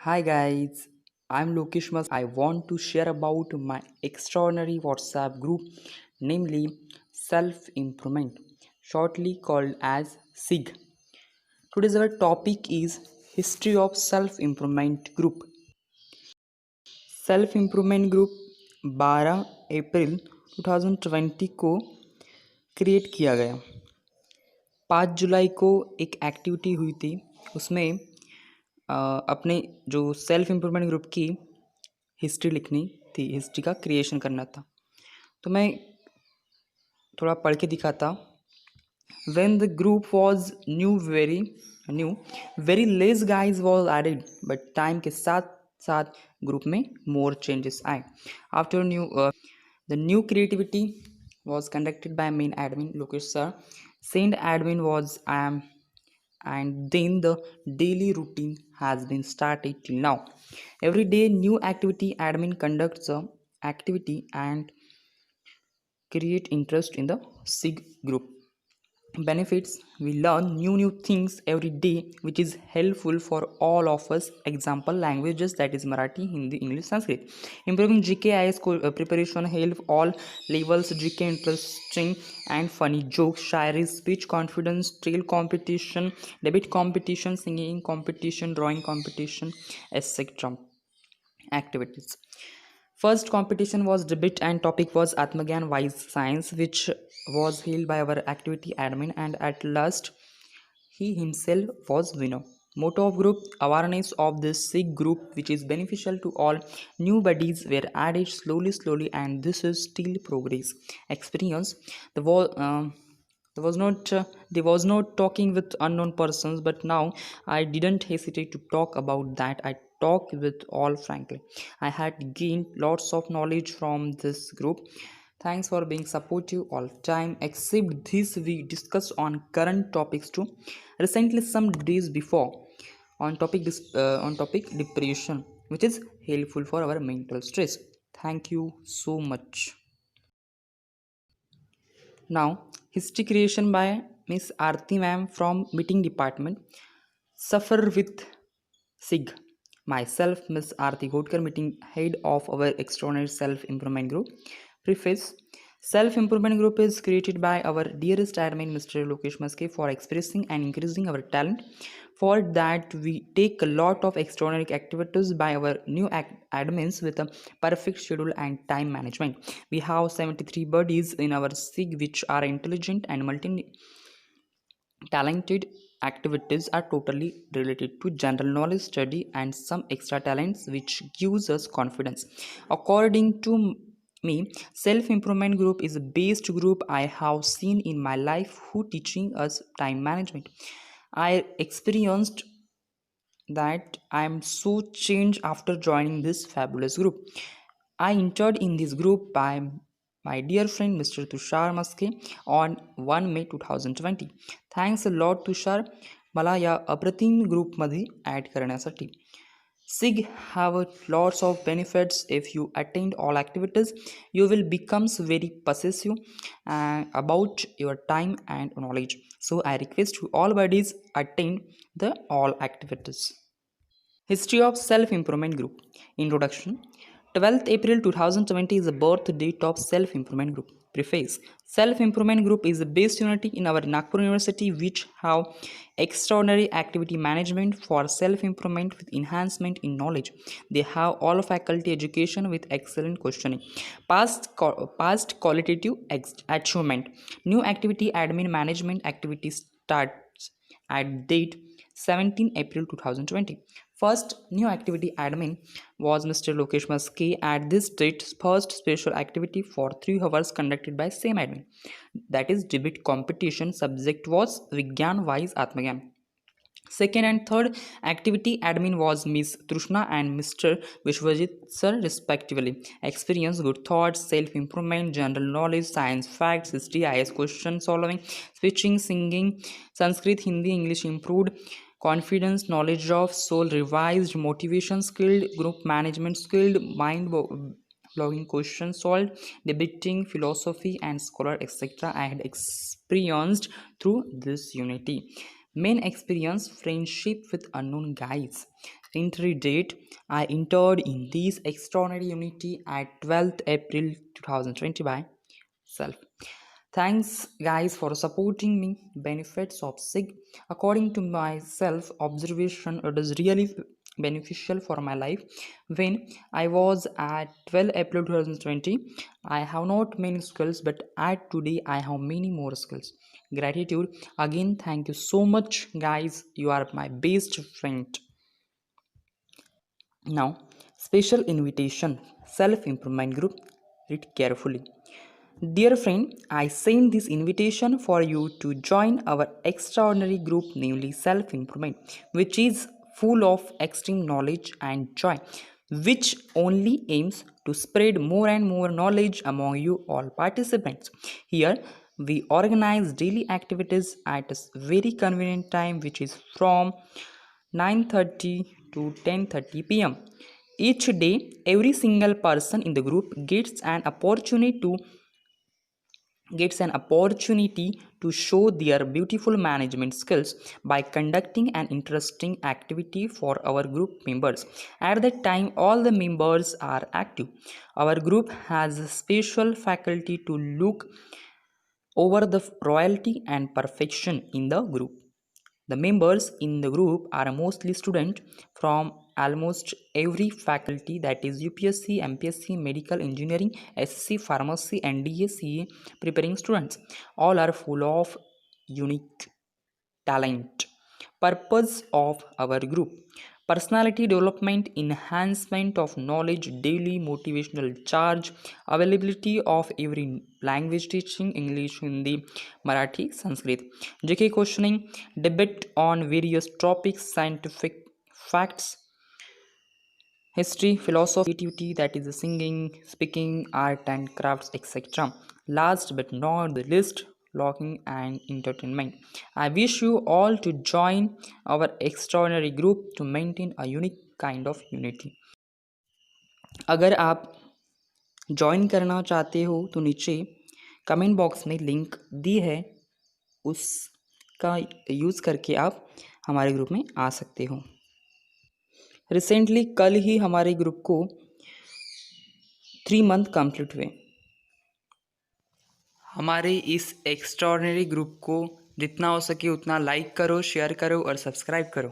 Hi guys, I'm Lokesh Mas. I want to share about my extraordinary WhatsApp group, namely Self Improvement, shortly called as SIG. Today's our topic is History of Self Improvement Group. Self improvement group 12 अप्रैल 2020 को create किया गया। 5 जुलाई को एक activity हुई थी, उसमें अपने जो सेल्फ इम्प्रूवमेंट ग्रुप की हिस्ट्री लिखनी थी, हिस्ट्री का क्रिएशन करना था। तो मैं थोड़ा पढ़ के दिखाता। When the group was new very less guys was added, but time के साथ साथ ग्रुप में मोर चेंजेस आए। After the new creativity was conducted by main admin Lokesh sir. Saint admin was and then the daily routine has been started till now. Every day new activity admin conducts a activity and create interest in the SIG group. Benefits: we learn new things every day, which is helpful for all of us. Example languages, that is Marathi, Hindi, English, Sanskrit. Improving GK IS preparation, help all levels. GK interesting and funny jokes, shairi, speech confidence, trail competition, debate competition, singing competition, drawing competition, etc. Activities. First competition was debate and topic was Atmagyan Wise Science, which was held by our activity admin, and at last he himself was winner. Motto of group: awareness of this sick group, which is beneficial to all. New buddies were added slowly, and this is still progress. Experience: the wall. There was no talking with unknown persons, but now I didn't hesitate to talk about that. I talk with all frankly. I had gained lots of knowledge from this group. Thanks for being supportive all time. Except this, we discussed on current topics too. Recently, some days before, on topic depression, which is helpful for our mental stress. Thank you so much. Now, history creation by Miss Aarti ma'am from meeting department. Suffer with SIG. Myself, Miss Aarti Godkar, meeting head of our extraordinary self-improvement group. Preface: Self-improvement group is created by our dearest admin, Mr. Lokesh Maske, for expressing and increasing our talent. For that, we take a lot of extraordinary activities by our new admins with a perfect schedule and time management. We have 73 buddies in our SIG which are intelligent and talented. Activities are totally related to general knowledge study and some extra talents which gives us confidence. According to me, self improvement group is the best group I have seen in my life who teaching us time management. I experienced that I am so changed after joining this fabulous group. I entered in this group by my dear friend Mr. Tushar Maske on 1 May 2020. Thanks a lot Tushar मला या अप्रतिम ग्रुपमध्ये add करण्यासाठी. SIG have lots of benefits. If you attend all activities, you will becomes very possessive about your time and knowledge. So I request you all buddies attend the all activities. History of Self-Improvement Group. Introduction. 12th April 2020 is the birth date of Self-Improvement Group. Preface. Self-Improvement Group is the best unity in our Nagpur University which have extraordinary activity management for self-improvement with enhancement in knowledge. They have all faculty education with excellent questioning. Past qualitative achievement. New activity admin management activity starts at date 17 April 2020. First new activity admin was Mr. Lokesh Maske. At this date, first special activity for 3 hours conducted by same admin. That is debate competition. Subject was Vigyan Wise Atmagyan. Second and third activity admin was Miss Trushna and Mr. Vishwajit sir respectively. Experience, good thoughts, self-improvement, general knowledge, science facts, history, IS question solving, speaking, singing, Sanskrit, Hindi, English improved, confidence, knowledge of soul revised, motivation skilled, group management skilled, mind blogging question solved, debating, philosophy and scholar etc. I had experienced through this unity. Main experience friendship with unknown guys. Entry date I entered in this extraordinary unity at 12th April 2020 by self. Thanks, guys, for supporting me. Benefits of SIG. According to my self observation, it is really beneficial for my life. When I was at 12 April 2020, I have not many skills, but at today, I have many more skills. Gratitude. Again, thank you so much, guys. You are my best friend. Now, special invitation self improvement group. Read carefully. Dear friend, I send this invitation for you to join our extraordinary group, namely Self Improvement, which is full of extreme knowledge and joy, which only aims to spread more and more knowledge among you all participants. Here, we organize daily activities at a very convenient time, which is from 9:30 to 10:30 p.m. Each day, every single person in the group gets an opportunity to show their beautiful management skills by conducting an interesting activity for our group members. At that time, all the members are active. Our group has a special faculty to look over the royalty and perfection in the group. The members in the group are mostly students from almost every faculty, that is UPSC, MPSC, medical engineering, SC, pharmacy, NDA, CA preparing students. All are full of unique talent. Purpose of our group: personality development, enhancement of knowledge, daily motivational charge, availability of every language teaching: English, Hindi, Marathi, Sanskrit, GK questioning, debate on various topics, scientific facts, history, philosophy, creativity, that is the singing, speaking, art and crafts, etc. Last but not the least, logging and entertainment. I wish you all to join our extraordinary group to maintain a unique kind of unity. अगर आप join करना चाहते हो तो नीचे comment box में link दी है, उसका यूज़ करके आप हमारे ग्रुप में आ सकते हो। रिसेंटली कल ही हमारे ग्रुप को 3 मंथ कंप्लीट हुए। हमारे इस एक्स्ट्रॉर्डिनरी ग्रुप को जितना हो सके उतना लाइक करो, शेयर करो और सब्सक्राइब करो।